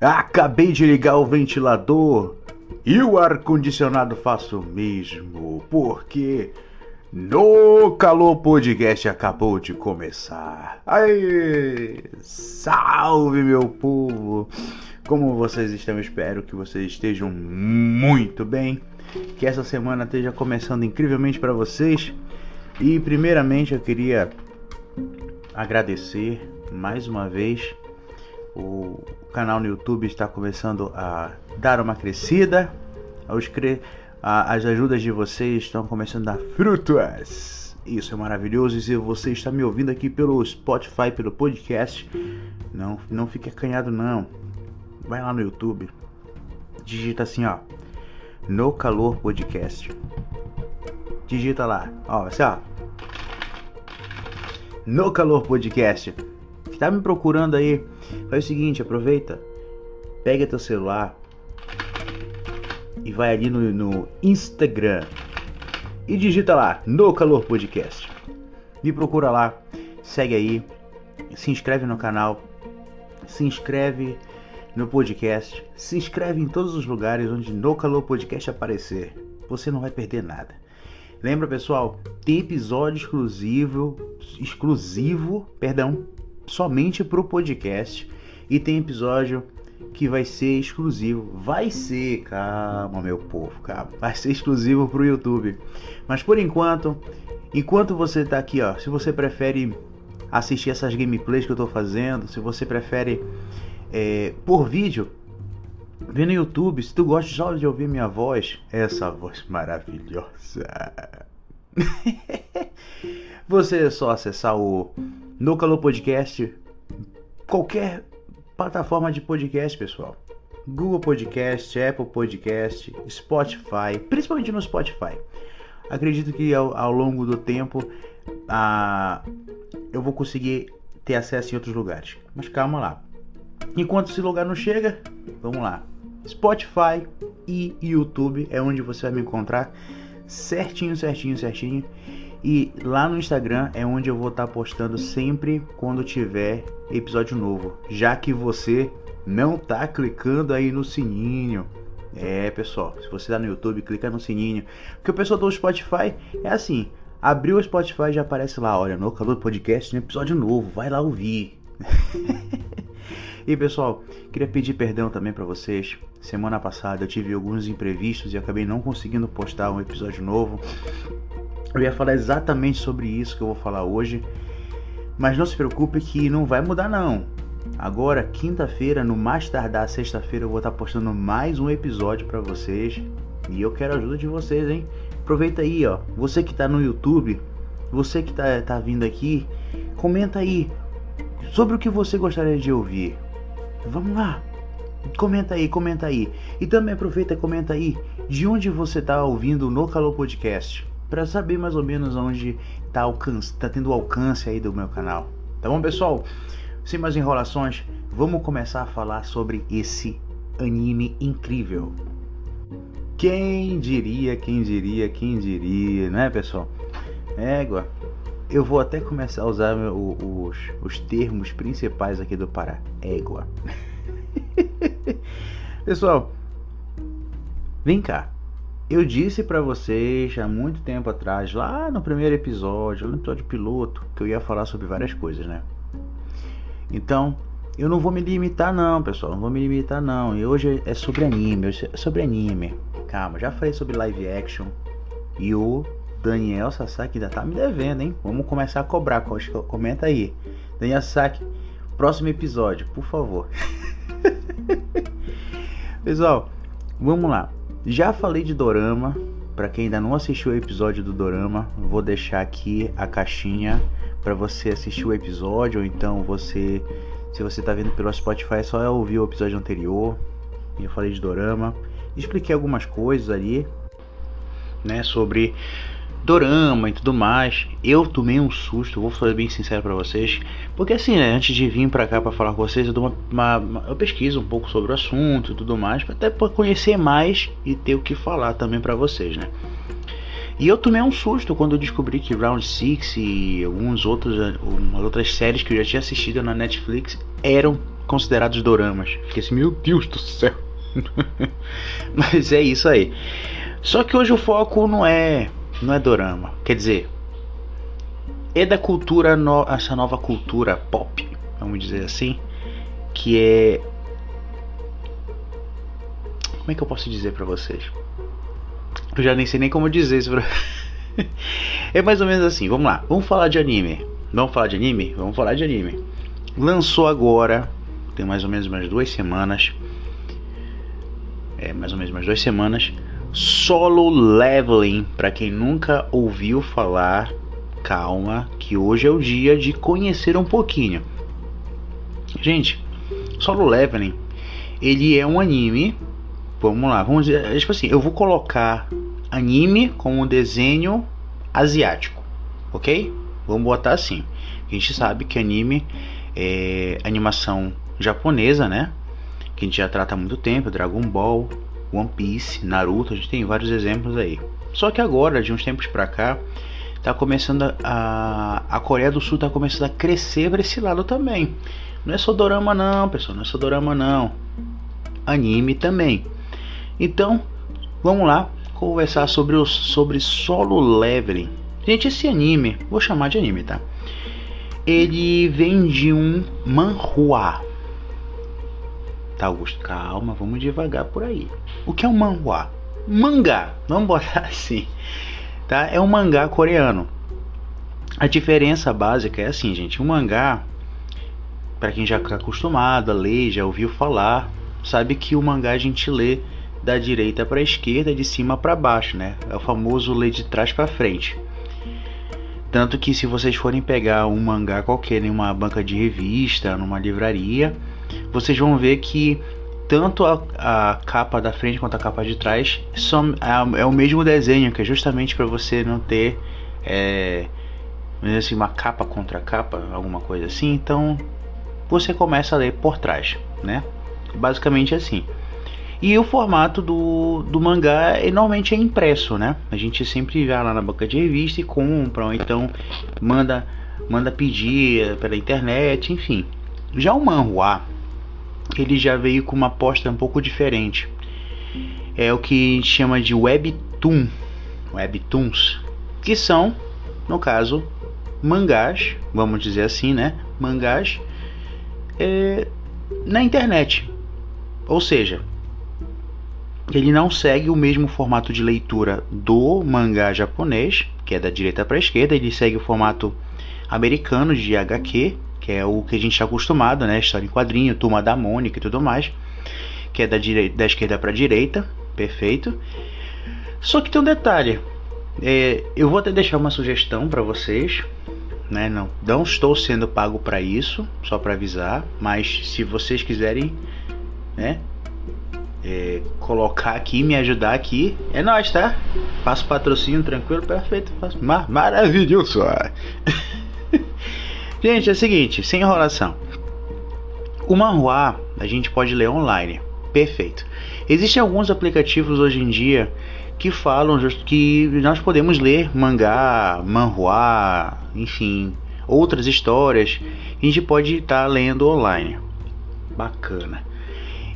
Acabei de ligar o ventilador e o ar-condicionado faço o mesmo, porque No Calor Podcast acabou de começar. Aê! Salve, meu povo! Como vocês estão? Espero que vocês estejam muito bem, que essa semana esteja começando incrivelmente para vocês. E primeiramente eu queria agradecer mais uma vez. O canal no YouTube está começando a dar uma crescida. As ajudas de vocês estão começando a dar frutas. Isso é maravilhoso. E se você está me ouvindo aqui pelo Spotify, pelo podcast, não fique acanhado não. Vai lá no YouTube, digita assim, ó, No Calor Podcast. Digita lá, ó, assim, ó, No Calor Podcast. Tá me procurando aí? Faz o seguinte, aproveita, pega teu celular e vai ali no Instagram e digita lá, No Calor Podcast. Me procura lá, segue aí, se inscreve no canal, se inscreve no podcast, se inscreve em todos os lugares onde No Calor Podcast aparecer. Você não vai perder nada. Lembra, pessoal, tem episódio exclusivo, somente pro podcast, e tem episódio que vai ser exclusivo. Calma, meu povo, calma. Vai ser exclusivo pro YouTube. Mas por enquanto você tá aqui, ó, se você prefere assistir essas gameplays que eu tô fazendo, se você prefere por vídeo, vê no YouTube. Se tu gosta só de ouvir minha voz, essa voz maravilhosa, você é só acessar o No Calor Podcast, qualquer plataforma de podcast, pessoal. Google Podcast, Apple Podcast, Spotify, principalmente no Spotify. Acredito que ao longo do tempo eu vou conseguir ter acesso em outros lugares. Mas calma lá. Enquanto esse lugar não chega, vamos lá. Spotify e YouTube é onde você vai me encontrar certinho. E lá no Instagram é onde eu vou estar postando sempre quando tiver episódio novo, já que você não tá clicando aí no sininho. Pessoal, se você tá no YouTube, clica no sininho, porque o pessoal do Spotify é assim, abriu o Spotify já aparece lá, olha, No Calor Podcast, um episódio novo, vai lá ouvir. E pessoal, queria pedir perdão também para vocês. Semana passada eu tive alguns imprevistos e acabei não conseguindo postar um episódio novo. Eu ia falar exatamente sobre isso que eu vou falar hoje, mas não se preocupe que não vai mudar não. Agora, quinta-feira, no mais tardar sexta-feira, eu vou estar postando mais um episódio para vocês. E eu quero a ajuda de vocês, hein? Aproveita aí, ó. Você que tá no YouTube, você que tá vindo aqui, comenta aí sobre o que você gostaria de ouvir. Vamos lá. Comenta aí. E também aproveita e comenta aí de onde você tá ouvindo o No Calor Podcast, para saber mais ou menos onde tá tendo o alcance aí do meu canal. Tá bom, pessoal? Sem mais enrolações, vamos começar a falar sobre esse anime incrível. Quem diria, né, pessoal? Égua, eu vou até começar a usar os termos principais aqui do Pará. Égua. Pessoal, vem cá. Eu disse pra vocês há muito tempo atrás, lá no primeiro episódio, no episódio piloto, que eu ia falar sobre várias coisas, né? Então, eu não vou me limitar não, pessoal, E hoje é sobre anime, Calma, já falei sobre live action. E o Daniel Sasaki ainda tá me devendo, hein? Vamos começar a cobrar, comenta aí. Daniel Sasaki, próximo episódio, por favor. Pessoal, vamos lá. Já falei de Dorama. Para quem ainda não assistiu o episódio do Dorama, vou deixar aqui a caixinha para você assistir o episódio. Ou então se você tá vendo pelo Spotify, é só ouvir o episódio anterior. Eu falei de Dorama, expliquei algumas coisas ali, né, sobre Dorama e tudo mais. Eu tomei um susto, vou ser bem sincero pra vocês, porque assim, né, antes de vir pra cá pra falar com vocês, eu dou eu pesquiso um pouco sobre o assunto e tudo mais, até pra conhecer mais e ter o que falar também pra vocês, né. E eu tomei um susto quando eu descobri que Round 6 e algumas outras séries que eu já tinha assistido na Netflix eram considerados doramas. Fiquei assim, meu Deus do céu. Mas é isso aí. Só que hoje o foco não é dorama. Quer dizer, é da cultura, essa nova cultura pop, vamos dizer assim, que é... Como é que eu posso dizer pra vocês? Eu já nem sei nem como dizer isso pra... É mais ou menos assim, vamos lá. Vamos falar de anime. Vamos falar de anime? Vamos falar de anime. Lançou agora, tem mais ou menos umas 2 semanas. Mais ou menos umas 2 semanas. Solo Leveling. Pra quem nunca ouviu falar, calma, que hoje é o dia de conhecer um pouquinho. Gente, Solo Leveling, ele é um anime. Vamos lá, vamos dizer, tipo assim, eu vou colocar anime como um desenho asiático, ok? Vamos botar assim. A gente sabe que anime é animação japonesa, né? Que a gente já trata há muito tempo, Dragon Ball, One Piece, Naruto, a gente tem vários exemplos aí. Só que agora, de uns tempos pra cá, tá começando a Coreia do Sul tá começando a crescer para esse lado também. Não é só dorama não, pessoal, não é só dorama não. Anime também. Então, vamos lá conversar sobre Solo Leveling. Gente, esse anime, vou chamar de anime, tá? Ele vem de um manhwa. Tá, Augusto? Calma, vamos devagar por aí. O que é um manhwa? Mangá, vamos botar assim, tá? É um mangá coreano. A diferença básica é assim, gente. Um mangá, para quem já está acostumado a ler, já ouviu falar, sabe que o mangá a gente lê da direita para a esquerda, de cima para baixo, né? É o famoso ler de trás para frente. Tanto que se vocês forem pegar um mangá qualquer em uma banca de revista, numa livraria, vocês vão ver que tanto a capa da frente quanto a capa de trás é o mesmo desenho, que é justamente para você não ter assim, uma capa contra capa, alguma coisa assim. Então você começa a ler por trás, né? Basicamente assim. E o formato do mangá normalmente é impresso, né? A gente sempre vai lá na banca de revista e compra, ou então manda pedir pela internet, enfim. Já o manhwa, ele já veio com uma aposta um pouco diferente. É o que a gente chama de webtoons, que são, no caso, mangás, vamos dizer assim, né? Mangás na internet. Ou seja, ele não segue o mesmo formato de leitura do mangá japonês, que é da direita para a esquerda. Ele segue o formato americano de HQ, que é o que a gente está acostumado, né? História em quadrinho, Turma da Mônica e tudo mais, que é da esquerda para a direita, perfeito. Só que tem um detalhe, eu vou até deixar uma sugestão para vocês, né? Não estou sendo pago para isso, só para avisar, mas se vocês quiserem, né, colocar aqui, me ajudar aqui, é nóis, tá? Faço patrocínio, tranquilo, perfeito, faço maravilhoso. Gente, é o seguinte, sem enrolação. O manhwa a gente pode ler online, perfeito. Existem alguns aplicativos hoje em dia que falam que nós podemos ler mangá, manhwa, enfim, outras histórias. A gente pode estar lendo online. Bacana.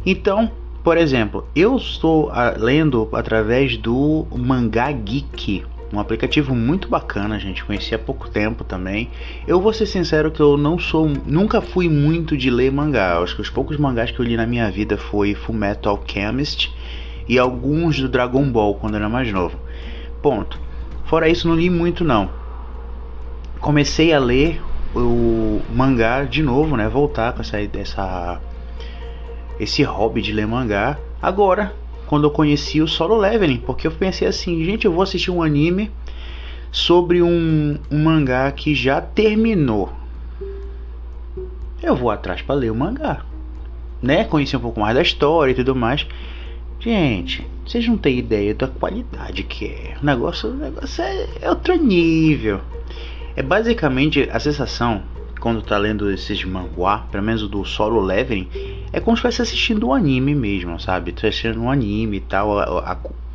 Então, por exemplo, eu estou lendo através do Mangá Geek, um aplicativo muito bacana, gente, conheci há pouco tempo também. Eu vou ser sincero que eu nunca fui muito de ler mangá. Acho que os poucos mangás que eu li na minha vida foi Fullmetal Alchemist e alguns do Dragon Ball quando eu era mais novo. Ponto. Fora isso, não li muito não. Comecei a ler o mangá de novo, né? Voltar com esse hobby de ler mangá agora, quando eu conheci o Solo Leveling, porque eu pensei assim, gente, eu vou assistir um anime sobre um mangá que já terminou, eu vou atrás para ler o mangá, né? Conhecer um pouco mais da história e tudo mais. Gente, vocês não têm ideia da qualidade que é. O negócio é outro nível. É basicamente a sensação quando tá lendo esses manhwa, pelo menos o do Solo Leveling, é como se estivesse assistindo um anime mesmo, sabe? Tô assistindo um anime e tal,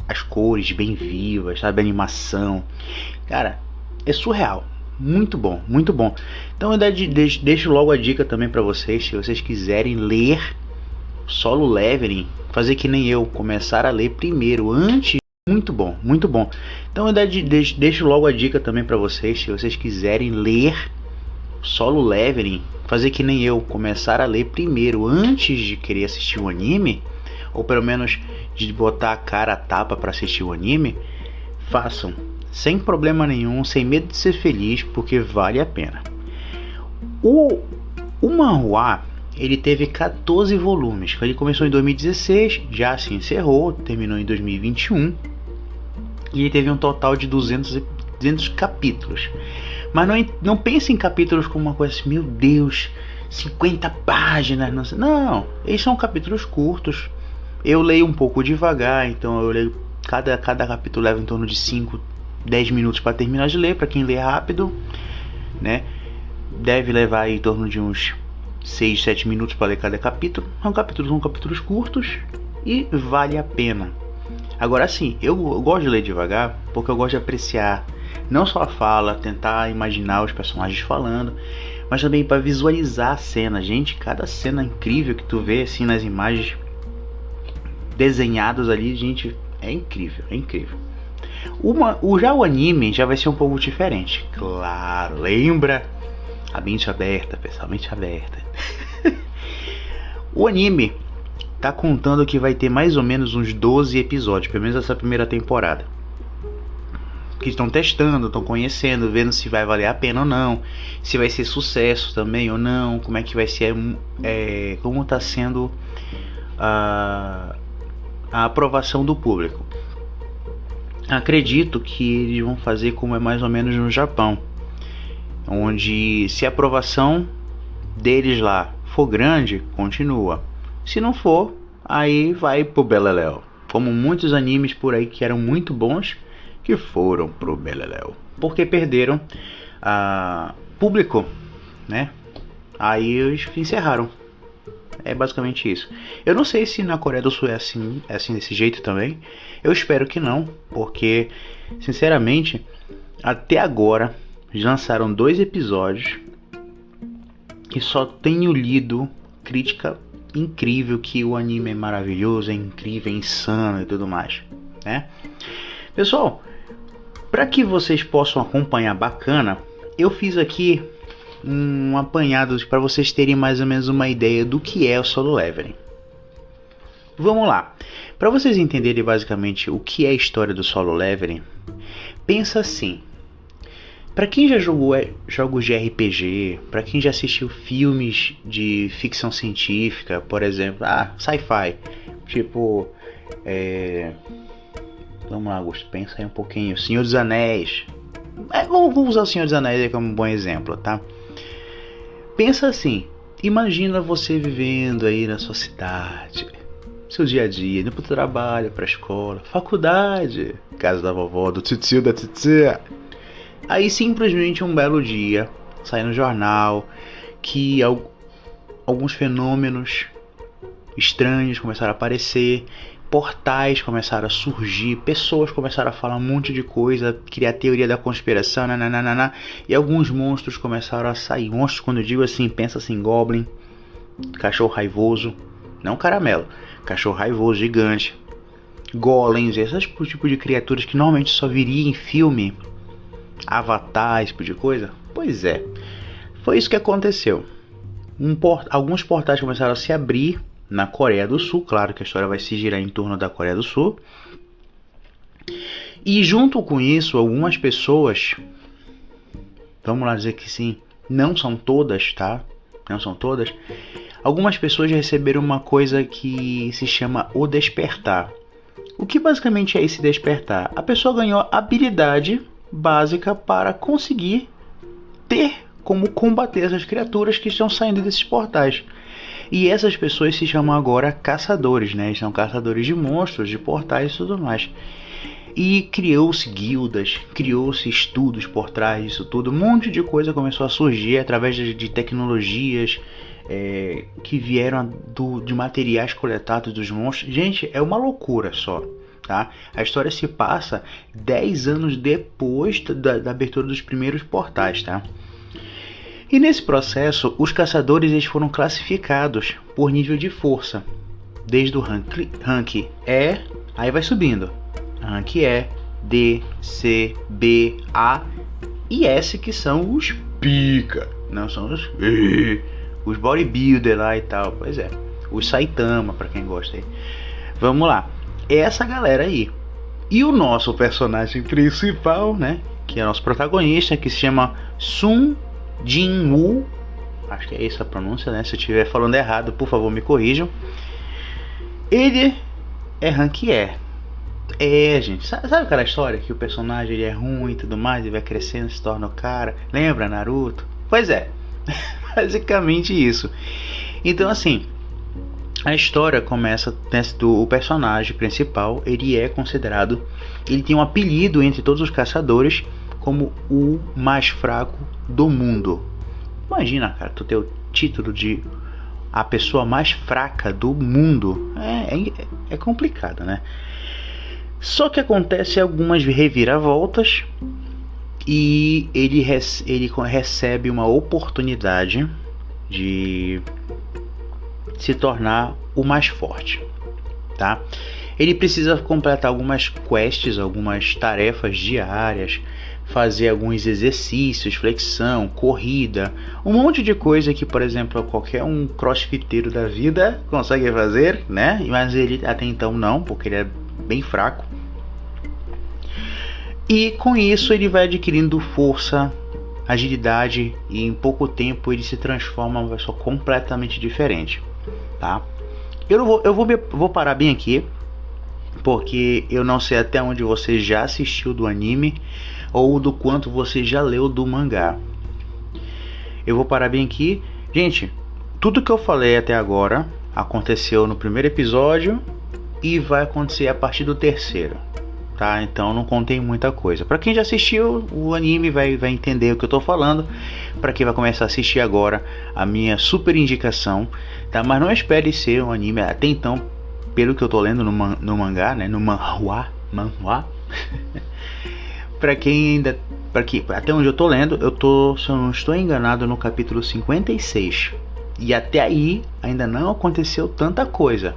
as cores bem vivas, sabe? A animação. Cara, é surreal. Muito bom, muito bom. Então eu deixo logo a dica também para vocês, se vocês quiserem ler Solo Leveling, fazer que nem eu, começar a ler primeiro, antes. Muito bom, muito bom. Então eu deixo logo a dica também para vocês, se vocês quiserem ler Solo Leveling, fazer que nem eu, começar a ler primeiro, antes de querer assistir o anime, ou pelo menos de botar a cara a tapa para assistir o anime, façam, sem problema nenhum, sem medo de ser feliz, porque vale a pena. O manhwa, ele teve 14 volumes, ele começou em 2016, já se encerrou, terminou em 2021, e ele teve um total de 200 capítulos. Mas não pense em capítulos como uma coisa assim, meu Deus, 50 páginas, não, eles são capítulos curtos. Eu leio um pouco devagar, então eu leio, cada capítulo leva em torno de 5, 10 minutos para terminar de ler, para quem lê rápido, né? Deve levar em torno de uns 6, 7 minutos para ler cada capítulo. São capítulos curtos e vale a pena. Agora sim, eu gosto de ler devagar porque eu gosto de apreciar não só a fala, tentar imaginar os personagens falando, mas também para visualizar a cena. Gente, cada cena incrível que tu vê assim nas imagens desenhadas ali, gente, é incrível, é incrível. Já o anime já vai ser um pouco diferente. Claro, lembra? A mente aberta, pessoal, mente aberta. O anime tá contando que vai ter mais ou menos uns 12 episódios, pelo menos essa primeira temporada. Que estão testando, estão conhecendo, vendo se vai valer a pena ou não, se vai ser sucesso também ou não, como é que vai ser, como está sendo a aprovação do público. Acredito que eles vão fazer como é mais ou menos no Japão, onde se a aprovação deles lá for grande, continua. Se não for, aí vai pro beleléu. Como muitos animes por aí que eram muito bons, que foram pro beleléu, porque perderam público, né? Aí eles encerraram. É basicamente isso. Eu não sei se na Coreia do Sul é assim desse jeito também. Eu espero que não, porque sinceramente até agora lançaram 2 episódios e só tenho lido crítica incrível, que o anime é maravilhoso, é incrível, é insano e tudo mais, né? Pessoal, para que vocês possam acompanhar bacana, eu fiz aqui um apanhado para vocês terem mais ou menos uma ideia do que é o Solo Leveling. Vamos lá. Para vocês entenderem basicamente o que é a história do Solo Leveling, pensa assim. Para quem já jogou jogos de RPG, para quem já assistiu filmes de ficção científica, por exemplo, sci-fi, tipo, vamos lá, Augusto, pensa aí um pouquinho, Senhor dos Anéis. Vamos usar o Senhor dos Anéis aí como um bom exemplo, tá? Pensa assim, imagina você vivendo aí na sua cidade, seu dia a dia, indo pro trabalho, pra escola, faculdade, casa da vovó, do titio, da titia. Aí simplesmente um belo dia sai no jornal que alguns fenômenos estranhos começaram a aparecer, portais começaram a surgir, pessoas começaram a falar um monte de coisa, criar teoria da conspiração, nananana, e alguns monstros começaram a sair. Monstros, quando eu digo assim, pensa assim, Goblin, cachorro raivoso, não caramelo, cachorro raivoso gigante, golems, esses tipos de criaturas que normalmente só viria em filme, Avatar, esse tipo de coisa. Pois é, foi isso que aconteceu. Alguns portais começaram a se abrir na Coreia do Sul, claro que a história vai se girar em torno da Coreia do Sul. E junto com isso, algumas pessoas, vamos lá dizer que sim, não são todas, tá? Não são todas. Algumas pessoas receberam uma coisa que se chama o despertar. O que basicamente é esse despertar? A pessoa ganhou habilidade básica para conseguir ter como combater essas criaturas que estão saindo desses portais. E essas pessoas se chamam agora caçadores, né? São caçadores de monstros, de portais e tudo mais. E criou-se guildas, criou-se estudos por trás disso tudo. Um monte de coisa começou a surgir através de tecnologias que vieram de materiais coletados dos monstros. Gente, é uma loucura só. tá? A história se passa 10 anos depois da abertura dos primeiros portais, tá? E nesse processo, os caçadores eles foram classificados por nível de força, desde o rank E, aí vai subindo, rank E, D, C, B, A e S, que são os pica, não são os bodybuilder lá e tal, pois é, os Saitama, pra quem gosta aí. Vamos lá, essa galera aí. E o nosso personagem principal, né, que é o nosso protagonista, que se chama Sun Jin-woo, acho que é essa a pronúncia, né? Se eu estiver falando errado, por favor, me corrijam. Ele é rank E. Gente, sabe aquela história que o personagem ele é ruim e tudo mais, ele vai crescendo, se torna o cara? Lembra Naruto? Pois é, basicamente isso. Então, assim, a história começa o personagem principal, ele é considerado, ele tem um apelido entre todos os caçadores como o mais fraco do mundo. Imagina, cara, tu ter o título de a pessoa mais fraca do mundo. É complicado, né? Só que acontece algumas reviravoltas e ele recebe uma oportunidade de se tornar o mais forte, tá? Ele precisa completar algumas quests, algumas tarefas diárias, fazer alguns exercícios, flexão, corrida, um monte de coisa que, por exemplo, qualquer um crossfiteiro da vida consegue fazer, né? Mas ele até então não, porque ele é bem fraco. E com isso ele vai adquirindo força, agilidade e em pouco tempo ele se transforma em uma pessoa completamente diferente, tá? Eu vou parar bem aqui, porque eu não sei até onde você já assistiu do anime ou do quanto você já leu do mangá. Eu vou parar bem aqui. Gente, tudo que eu falei até agora aconteceu no primeiro episódio e vai acontecer a partir do terceiro, tá? Então não contei muita coisa. Para quem já assistiu o anime vai entender o que eu tô falando. Para quem vai começar a assistir agora, a minha super indicação, tá? Mas não espere ser um anime até então, pelo que eu tô lendo no mangá, né? No manhwa. Para quem ainda, até onde eu tô lendo, se eu não estou enganado, no capítulo 56. E até aí ainda não aconteceu tanta coisa.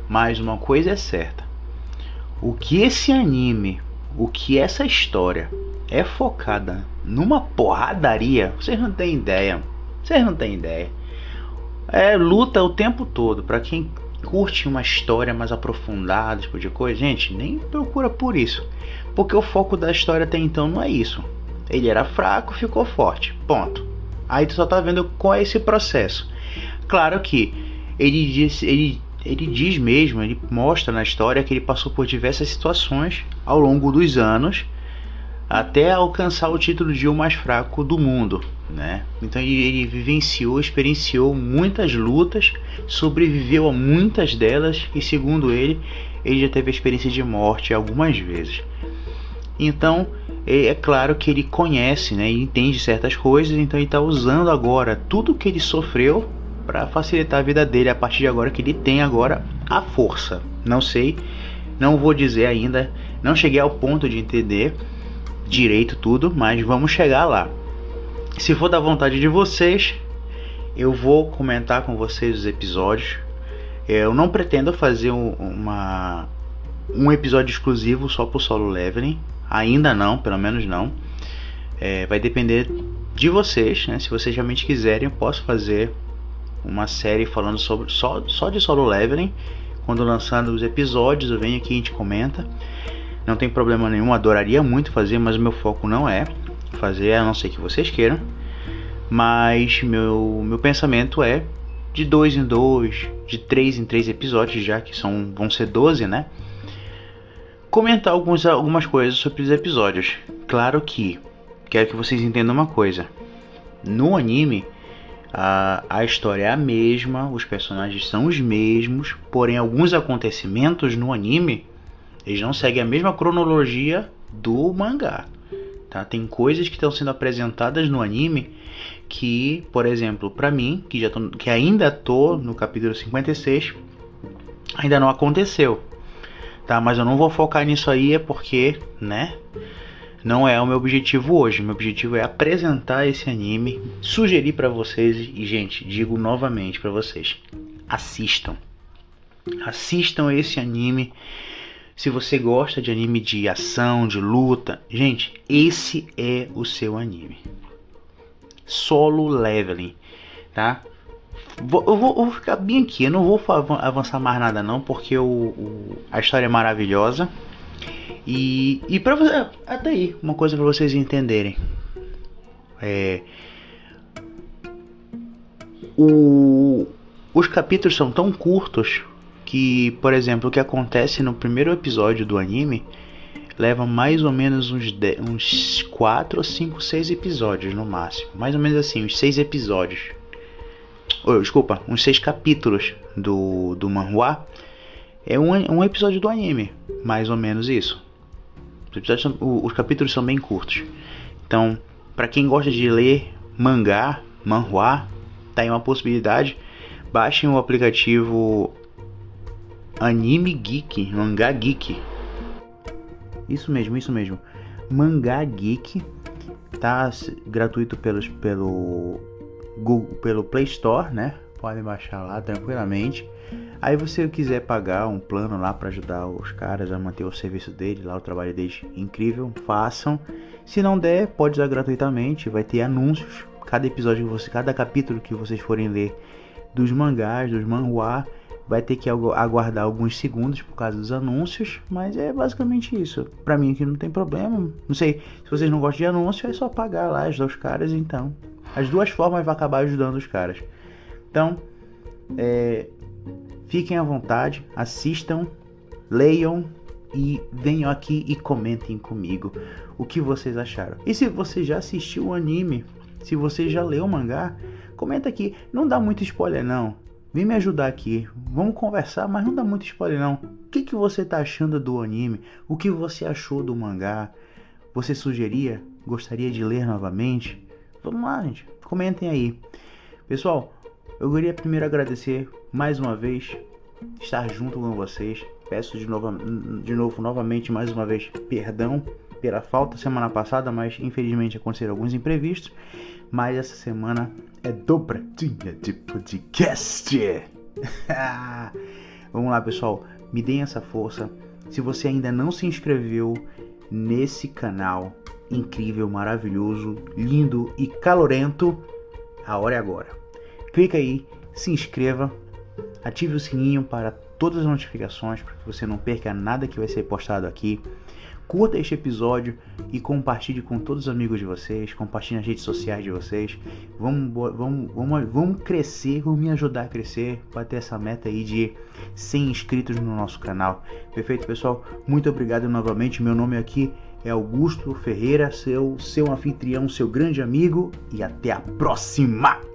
Mas uma coisa é certa: o que esse anime, o que essa história é focada numa porradaria, vocês não têm ideia. É luta o tempo todo. Para quem curte uma história mais aprofundada, tipo de coisa, gente, nem procura por isso, porque o foco da história até então não é isso. Ele era fraco, ficou forte, ponto. Aí tu só tá vendo qual é esse processo. Claro que ele diz mesmo, ele mostra na história que ele passou por diversas situações ao longo dos anos até alcançar o título de o mais fraco do mundo, né? Então ele vivenciou, experienciou muitas lutas, sobreviveu a muitas delas e, segundo ele já teve a experiência de morte algumas vezes. Então é claro que ele conhece, né, e entende certas coisas, então ele está usando agora tudo que ele sofreu para facilitar a vida dele a partir de agora, que ele tem agora a força. Não sei, não vou dizer ainda, não cheguei ao ponto de entender direito tudo, mas vamos chegar lá. Se for da vontade de vocês, eu vou comentar com vocês os episódios. Eu não pretendo fazer um episódio exclusivo só pro Solo Leveling, ainda não, pelo menos não. Vai depender de vocês, né? Se vocês realmente quiserem, eu posso fazer uma série falando sobre só de Solo Leveling. Quando lançando os episódios, eu venho aqui e a gente comenta. Não tem problema nenhum, adoraria muito fazer, mas o meu foco não é fazer, a não ser que vocês queiram. Mas meu pensamento é de 2 em 2, de 3 em 3 episódios, já que vão ser 12, né? Comentar algumas coisas sobre os episódios. Claro que quero que vocês entendam uma coisa: no anime a história é a mesma, os personagens são os mesmos, porém alguns acontecimentos no anime eles não seguem a mesma cronologia do mangá, tá? Tem coisas que estão sendo apresentadas no anime que, por exemplo, para mim, que ainda tô no capítulo 56, ainda não aconteceu, tá? Mas eu não vou focar nisso aí, é porque, né, não é o meu objetivo hoje. Meu objetivo é apresentar esse anime, sugerir pra vocês e, gente, digo novamente pra vocês, assistam esse anime. Se você gosta de anime de ação, de luta, gente, esse é o seu anime. Solo Leveling, tá? Eu vou ficar bem aqui, eu não vou avançar mais nada não, porque a história é maravilhosa. E pra você, até aí, uma coisa pra vocês entenderem. Os capítulos são tão curtos que, por exemplo, o que acontece no primeiro episódio do anime leva mais ou menos uns 4, 5, 6 episódios no máximo. Mais ou menos assim, uns 6 episódios. Desculpa, uns 6 capítulos do manhwa é um episódio do anime. Mais ou menos isso. Os capítulos são bem curtos. Então, para quem gosta de ler manhwa, tá aí uma possibilidade. Baixem o aplicativo Anime Geek, Mangá Geek. Isso mesmo. Mangá Geek. Tá gratuito pelo Play Store, né? Podem baixar lá tranquilamente. Aí você quiser pagar um plano lá para ajudar os caras a manter o serviço deles, lá o trabalho deles incrível, façam. Se não der, pode usar gratuitamente, vai ter anúncios. Cada capítulo que vocês forem ler dos mangás, dos manhwa, vai ter que aguardar alguns segundos por causa dos anúncios, mas é basicamente isso. Pra mim aqui não tem problema. Não sei, se vocês não gostam de anúncio, é só pagar lá, ajudar os caras, então. As duas formas vai acabar ajudando os caras. Então, fiquem à vontade, assistam, leiam e venham aqui e comentem comigo o que vocês acharam. E se você já assistiu o anime, se você já leu o mangá, comenta aqui. Não dá muito spoiler não. Vem me ajudar aqui. Vamos conversar, mas não dá muito spoiler não. O que você tá achando do anime? O que você achou do mangá? Você sugeria? Gostaria de ler novamente? Vamos lá, gente. Comentem aí. Pessoal, eu queria primeiro agradecer mais uma vez estar junto com vocês. Peço de novo, novamente, mais uma vez, perdão pela falta semana passada, mas infelizmente aconteceram alguns imprevistos. Mas essa semana é dobradinha de podcast. Vamos lá, pessoal, me deem essa força. Se você ainda não se inscreveu nesse canal incrível, maravilhoso, lindo e calorento, a hora é agora. Clica aí, se inscreva, ative o sininho para todas as notificações para que você não perca nada que vai ser postado aqui. Curta este episódio e compartilhe com todos os amigos de vocês, compartilhe nas redes sociais de vocês. Vamos crescer, vamos me ajudar a crescer, bater essa meta aí de 100 inscritos no nosso canal. Perfeito, pessoal? Muito obrigado novamente. Meu nome aqui é Augusto Ferreira, seu anfitrião, seu grande amigo, e até a próxima!